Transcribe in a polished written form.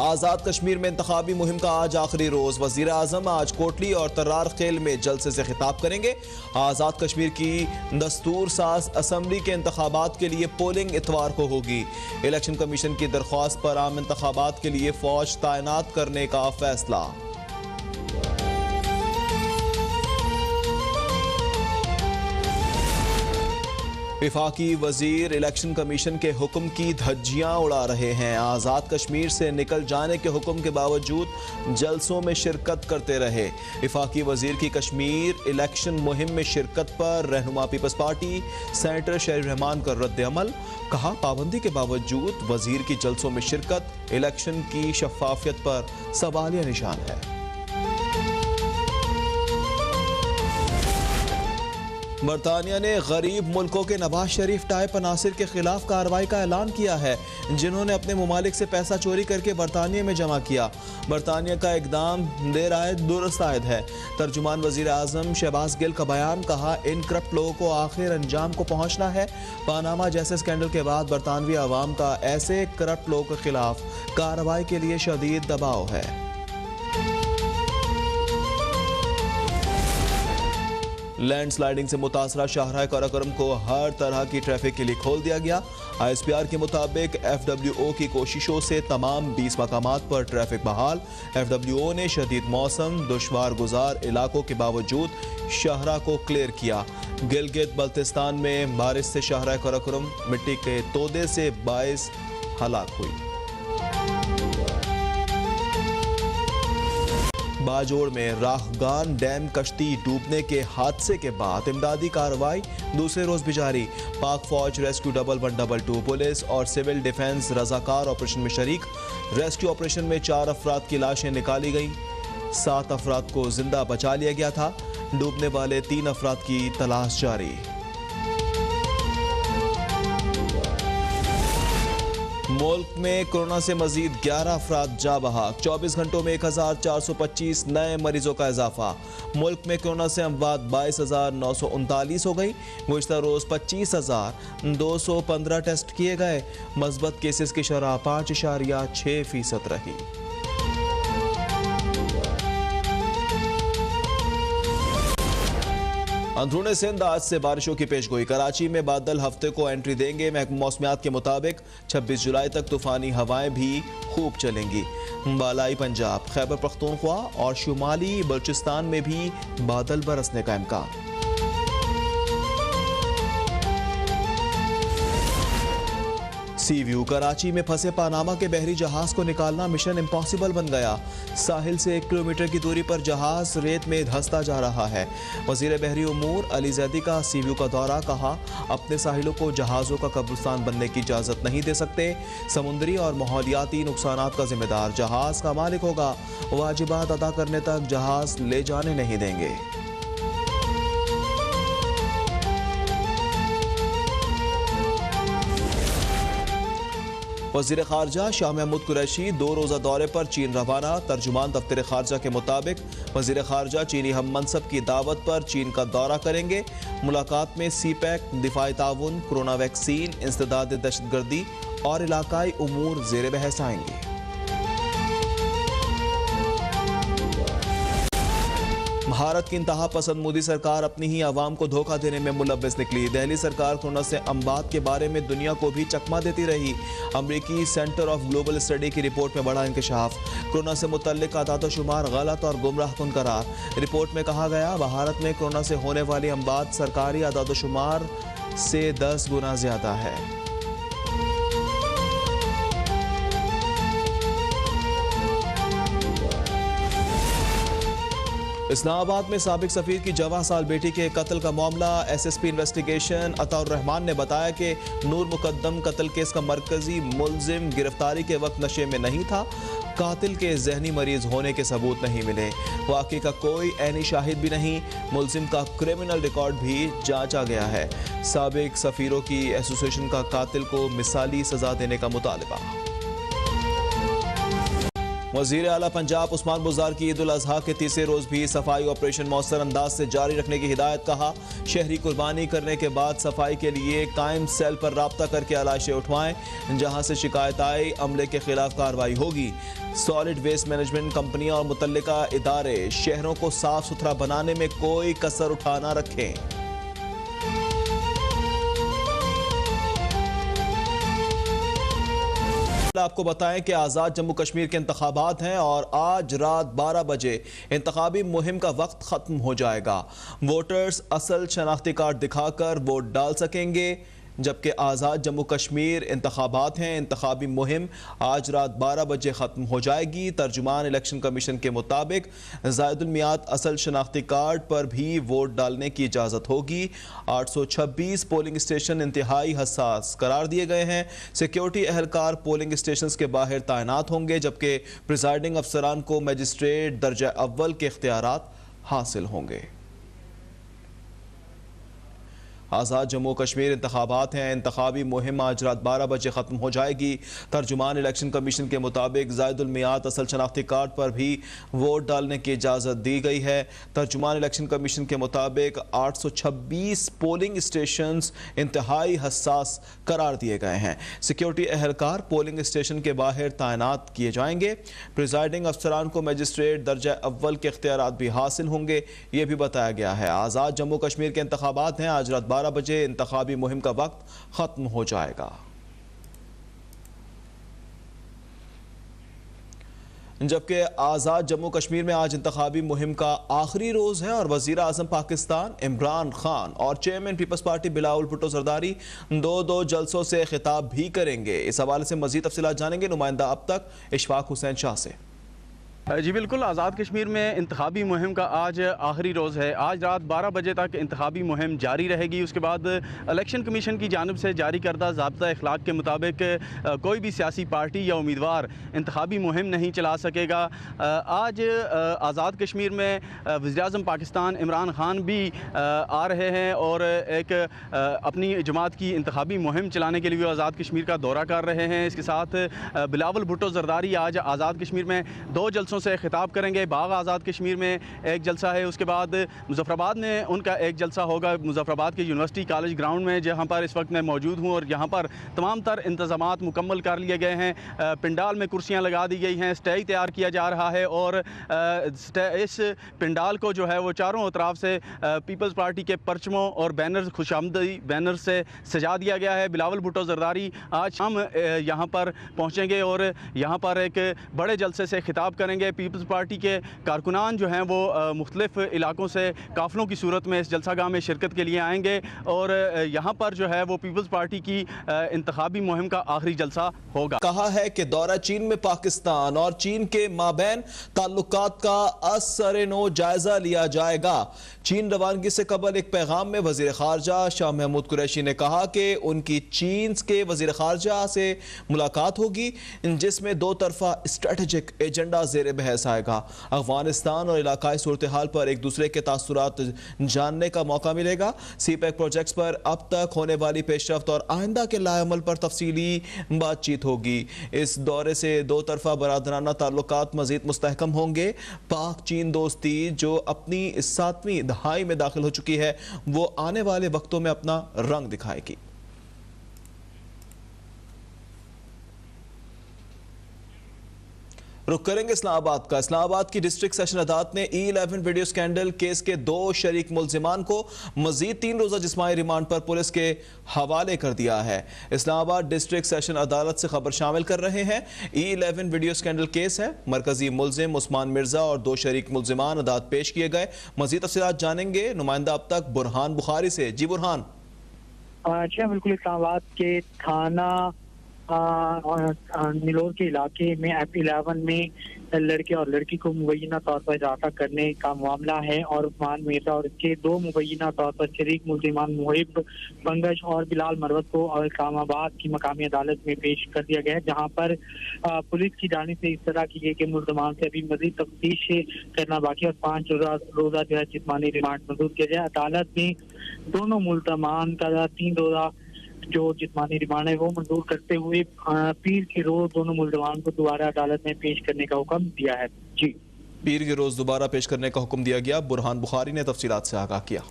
आज़ाद कश्मीर में इंतखाबी मुहिम का आज आखिरी रोज। वज़ीर आज़म आज कोटली और तर्रार खेल में जलसे से खिताब करेंगे। आज़ाद कश्मीर की दस्तूर साज असम्बली के इंतखाबात के लिए पोलिंग इतवार को होगी। इलेक्शन कमीशन की दरख्वास्त पर आम इंतखाबात के लिए फौज तैनात करने का फैसला। विफाकी वजीर इलेक्शन कमीशन के हुक्म की धज्जियां उड़ा रहे हैं। आज़ाद कश्मीर से निकल जाने के हुक्म के बावजूद जलसों में शिरकत करते रहे। विफाकी वजीर की कश्मीर इलेक्शन मुहिम में शिरकत पर रहनुमा पीपल्स पार्टी सेनेटर शरीफ रहमान का रद्द अमल। कहा, पाबंदी के बावजूद वजीर की जलसों में शिरकत इलेक्शन की शफाफियत पर सवालिया निशान है। बरतानिया ने गरीब मुल्कों के नवाज शरीफ टाइप अनासिर के खिलाफ कार्रवाई का ऐलान किया है, जिन्होंने अपने ममालिक से पैसा चोरी करके बरतानिया में जमा किया। बरतानिया का इकदाम देर आए दुरुस्त आयद है। तर्जुमान वजीर आजम शहबाज गिल का बयान। कहा, इन करप्ट लोगों को आखिर अंजाम को पहुंचना है। पानामा जैसे स्कैंडल के बाद बरतानवी आवाम का ऐसे करप्ट लोगों के खिलाफ कार्रवाई के लिए शदीद दबाव है। लैंडस्लाइडिंग से मुतासरा शाहराह काराकोरम को हर तरह की ट्रैफिक के लिए खोल दिया गया। ISPR के मुताबिक FWO की कोशिशों से तमाम 20 मकामात पर ट्रैफिक बहाल। FWO ने शदीद मौसम दुश्वार गुजार इलाकों के बावजूद शाहराह को क्लियर किया। गिलगित बल्तिस्तान में बारिश से शाहराह काराकोरम मिट्टी के तोदे से 22 हलाक हुई। बाजोड़ में राहगान डैम कश्ती डूबने के हादसे के बाद इमदादी कार्रवाई दूसरे रोज भी जारी। पाक फौज रेस्क्यू 112 पुलिस और सिविल डिफेंस रजाकार ऑपरेशन में शरीक। रेस्क्यू ऑपरेशन में 4 अफराद की लाशें निकाली गई। 7 अफराद को जिंदा बचा लिया गया था। डूबने वाले 3 अफराद की तलाश जारी। मुल्क में कोरोना से मजीद 11 अफराद जा बहाक। 24 घंटों में 1425 नए मरीजों का इजाफा। मुल्क में कोरोना से अमवात 22,939 हो गई। गुज़िश्ता रोज 25,215 टेस्ट किए गए। मस्बत केसेस की शरह 5.6% रही। अंदरूनी सिंध आज से बारिशों की पेशगोई। कराची में बादल हफ्ते को एंट्री देंगे। महकमा मौसमियात के मुताबिक 26 जुलाई तक तूफानी हवाएं भी खूब चलेंगी। बालाई पंजाब, खैबर पख्तूनख्वा और शुमाली बलूचिस्तान में भी बादल बरसने का इम्कान। सी व्यू, कराची में फंसे पानामा के बहरी जहाज को निकालना मिशन इम्पॉसिबल बन गया। साहिल से 1 किलोमीटर की दूरी पर जहाज रेत में धंसता जा रहा है। वजीर बहरी उमूर अली जैदी का सी व्यू का दौरा। कहा, अपने साहिलों को जहाज़ों का कब्रिस्तान बनने की इजाज़त नहीं दे सकते। समुद्री और माहौलियाती नुकसानात का जिम्मेदार जहाज़ का मालिक होगा। वाजिबात अदा करने तक जहाज़ ले जाने नहीं देंगे। वज़ीर ख़ारजा शाह महमूद कुरैशी 2 रोज़ा दौरे पर चीन रवाना। तर्जुमान दफ्तर ख़ारजा के मुताबिक वज़ीर ख़ारजा चीनी हम मनसब की दावत पर चीन का दौरा करेंगे। मुलाकात में CPEC, दिफाई ताउन, कोरोना वैक्सीन, इंसदाद दहशतगर्दी और इलाकाई उमूर ज़ेर बहस आएंगे। भारत की इंतहा पसंद मोदी सरकार अपनी ही आवाम को धोखा देने में मुलव्वस निकली। दिल्ली सरकार कोरोना से अमवात के बारे में दुनिया को भी चकमा देती रही। अमरीकी सेंटर ऑफ ग्लोबल स्टडी की रिपोर्ट में बड़ा इंकशाफ। कोरोना से मुतल्लिक आदाद-ओ-शुमार गलत और गुमराहकुन करार। रिपोर्ट में कहा गया, भारत में कोरोना से होने वाली अमवात सरकारी आदाद-ओ-शुमार से 10 गुना ज्यादा है। इस्लामाबाद में साबिक सफीर की जवां साल बेटी के कत्ल का मामला। SSP इन्वेस्टिगेशन अताउर रहमान ने बताया कि नूर मुकद्दम कत्ल केस का मरकजी मुलजिम गिरफ्तारी के वक्त नशे में नहीं था। कातिल के जहनी मरीज होने के सबूत नहीं मिले। वाक़े का कोई ऐनी शाहिद भी नहीं। मुलजिम का क्रिमिनल रिकॉर्ड भी जांचा गया है। साबिक सफीरों की एसोसिएशन का कातिल को मिसाली सजा देने का मुतालबा। वजीर आला पंजाब उस्मान बुज़दार की ईद उल अजहा के तीसरे रोज भी सफाई ऑपरेशन मौसर अंदाज से जारी रखने की हिदायत। कहा, शहरी कुर्बानी करने के बाद सफाई के लिए कायम सेल पर राब्ता करके अलाशें उठवाएं। जहां से शिकायत आई अमले के खिलाफ कार्रवाई होगी। सॉलिड वेस्ट मैनेजमेंट कंपनियां और मुतल्लिका इदारे शहरों को साफ सुथरा बनाने में कोई कसर उठा ना रखें। आपको बताएं कि आज़ाद जम्मू कश्मीर के इंतखाबात हैं और आज रात 12 बजे इंतखाबी मुहिम का वक्त ख़त्म हो जाएगा। वोटर्स असल शनाख्ती कार्ड दिखाकर वोट डाल सकेंगे, जबकि आज़ाद जम्मू कश्मीर इंतखाबात हैं। इंतखाबी मुहिम आज रात 12 बजे ख़त्म हो जाएगी। तर्जुमान इलेक्शन कमीशन के मुताबिक ज़ायदुल मियाद असल शनाख्ती कार्ड पर भी वोट डालने की इजाज़त होगी। 826 पोलिंग स्टेशन इंतहाई हसास करार दिए गए हैं। सिक्योरिटी एहलकार पोलिंग स्टेशन के बाहर तैनात होंगे, जबकि प्रिजाइडिंग अफसरान को मजिस्ट्रेट दर्जा अव्वल के इख्तियारात हासिल होंगे। आज़ाद जम्मू कश्मीर इंतखाबात हैं। इंतखाबी मुहिम आज रात 12 बजे ख़त्म हो जाएगी। तर्जुमान इलेक्शन कमीशन के मुताबिक ज़ायदुल मियाद असल शनाख्ती कार्ड पर भी वोट डालने की इजाज़त दी गई है। तर्जुमान इलेक्शन कमीशन के मुताबिक 826 पोलिंग स्टेशंस इंतहाई हसास करार दिए गए हैं। सिक्योरिटी एहलकार पोलिंग स्टेशन के बाहर तैनात किए जाएंगे। प्रिजाइडिंग अफसरान को मजिस्ट्रेट दर्जा अव्वल के इख्तियारात भी हासिल होंगे, ये भी बताया गया है। आज़ाद जम्मू कश्मीर के इंतखाबात हैं। आज रात 12 बजे इंतखाबी मुहिम का वक्त खत्म हो जाएगा। जबकि आज़ाद जम्मू कश्मीर में आज इंतखाबी मुहिम का आखिरी रोज़ है और वज़ीर आज़म पाकिस्तान इमरान खान और चेयरमैन पीपल्स पार्टी बिलावल भुट्टो ज़रदारी दो जलसों से खिताब भी करेंगे। इस हवाले से मज़ीद तफसीलात जानेंगे नुमाइंदा अब तक इशफाक हुसैन शाह से। जी बिल्कुल, आज़ाद कश्मीर में इंतखाबी मुहिम का आज आखिरी रोज़ है। आज रात 12 बजे तक इंतखाबी मुहिम जारी रहेगी। उसके बाद इलेक्शन कमीशन की जानिब से जारी करदा ज़ाब्ता अखलाक के मुताबिक कोई भी सियासी पार्टी या उम्मीदवार इंतखाबी मुहिम नहीं चला सकेगा। आज आज़ाद कश्मीर में वज़ीर-ए-आज़म पाकिस्तान इमरान खान भी आ रहे हैं और एक अपनी जमात की इंतखाबी मुहिम चलाने के लिए आज़ाद कश्मीर का दौरा कर रहे हैं। इसके साथ बिलावल भुट्टो ज़रदारी आज आज़ाद कश्मीर में 2 जलसों से खिताब करेंगे। बाग आज़ाद कश्मीर में एक जलसा है, उसके बाद मुजफ्फराबाद में उनका एक जलसा होगा मुजफ्फराबाद के यूनिवर्सिटी कॉलेज ग्राउंड में, जहां पर इस वक्त मैं मौजूद हूं और यहां पर तमाम तर इंतज़ामात मुकम्मल कर लिए गए हैं। पिंडाल में कुर्सियां लगा दी गई हैं, स्टेज तैयार किया जा रहा है और इस पिंडाल को जो है वो चारों तरफ से पीपल्स पार्टी के परचमों और बैनर, खुशामदी बैनर से सजा दिया गया है। बिलावल भुट्टो ज़रदारी आज शाम यहाँ पर पहुँचेंगे और यहाँ पर एक बड़े जलसे से खिताब करेंगे। पीपल्स पार्टी के कारकुनान जो हैं वो मुख्तलिफ इलाकों से काफ़िलों की सूरत में इस जलसागाह में शिरकत के लिए आएंगे और यहाँ पर जो है वो पीपल्स पार्टी की इंतखाबी मुहिम का आखिरी जलसा होगा। कहा है कि दौरा चीन में पाकिस्तान और चीन के माबैन ताल्लुकात का असर-ए-नो जायजा लिया जाएगा। चीन रवानगी से कबल एक पैगाम में वजीर खारजा शाह महमूद कुरैशी ने कहा कि उनकी चीन के वजीर खारजा से मुलाकात होगी, जिसमें 2 तरफा स्ट्रेटेजिक एजेंडा ज़ेर बहस आएगा। अफगानिस्तान और इलाकाई सूरत हाल पर एक दूसरे के तासुरात जानने का मौका मिलेगा। सीपैक प्रोजेक्ट्स पर अब तक होने वाली पेशरफ्त और आइंदा के लाएअमल पर तफसीली बातचीत होगी। इस दौरे से 2 तरफा बरादराना ताल्लुकात मजीद मुस्तहकम होंगे। पाक चीन दोस्ती जो अपनी 7वीं दहाई में दाखिल हो चुकी है, वो आने वाले वक्तों में अपना रंग दिखाएगी। रुक करेंगे इस्लामाबाद का। इस्लामाबाद की डिस्ट्रिक्ट सेशन अदालत ने E11 वीडियो स्कैंडल केस के 2 शरीक मुल्जिमान को मजीद 3 रोजा जिस्मानी रिमांड पर पुलिस के हवाले कर दिया है। इस्लामाबाद डिस्ट्रिक्ट सेशन अदालत से खबर शामिल कर रहे हैं। E11 वीडियो स्कैंडल केस है। मरकजी मुल्जिम उस्मान मिर्जा और 2 शरीक मुल्जिमान अदालत पेश किए गए। मजीद तफसीलात जानेंगे नुमाइंदा अब तक बुरहान बुखारी से। जी बुरहान। अच्छा, बिल्कुल इस्लामाबाद के थाना नीलोर के इलाके में F11 में लड़के और लड़की को मुबैना तौर पर इजाफा करने का मामला है और उस्मान मिर्जा और इसके 2 मुबैना तौर पर शरीक मुल्जिमान मुहिब पंगश और बिलाल मरवत को इस्लामाबाद की मकामी अदालत में पेश कर दिया गया है, जहां पर पुलिस की जानिब से इस तरह की है कि मुल्जिमान से अभी मजीद तफ्तीश करना बाकी और 5 रोजा जो है जिस्मानी रिमांड मंजूर किया जाए। अदालत ने दोनों मुल्जिमान का 3 रोजा जो जिस्मानी रिमांड है वो मंजूर करते हुए पीर के रोज दोनों मुल्जमान को दोबारा अदालत में पेश करने का हुक्म दिया है। जी, पीर के रोज दोबारा पेश करने का हुक्म दिया गया। बुरहान बुखारी ने तफसीलात से आगाह किया।